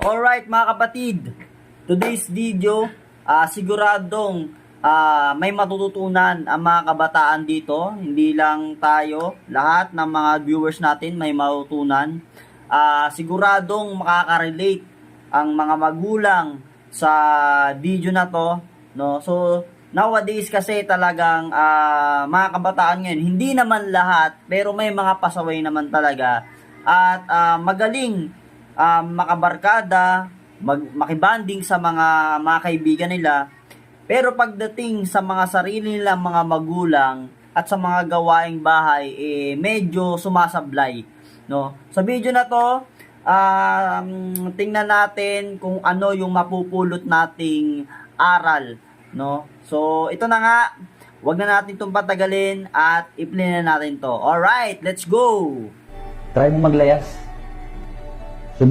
Alright mga kapatid, today's video, siguradong may matututunan ang mga kabataan dito. Hindi lang tayo, lahat ng mga viewers natin may matutunan. Siguradong makaka-relate ang mga magulang sa video na to, no? So nowadays kasi talagang mga kabataan ngayon, hindi naman lahat, pero may mga pasaway naman talaga at magaling makabarkada, makibanding sa mga kaibigan nila. Pero pagdating sa mga sarili nilang mga magulang at sa mga gawaing bahay, medyo sumasablay, no? Sa video na to, tingnan natin kung ano yung mapupulot nating aral, no? So, ito na nga, wag na natin itong patagalin at i-play na natin to. Alright, let's go! Try mo maglayas.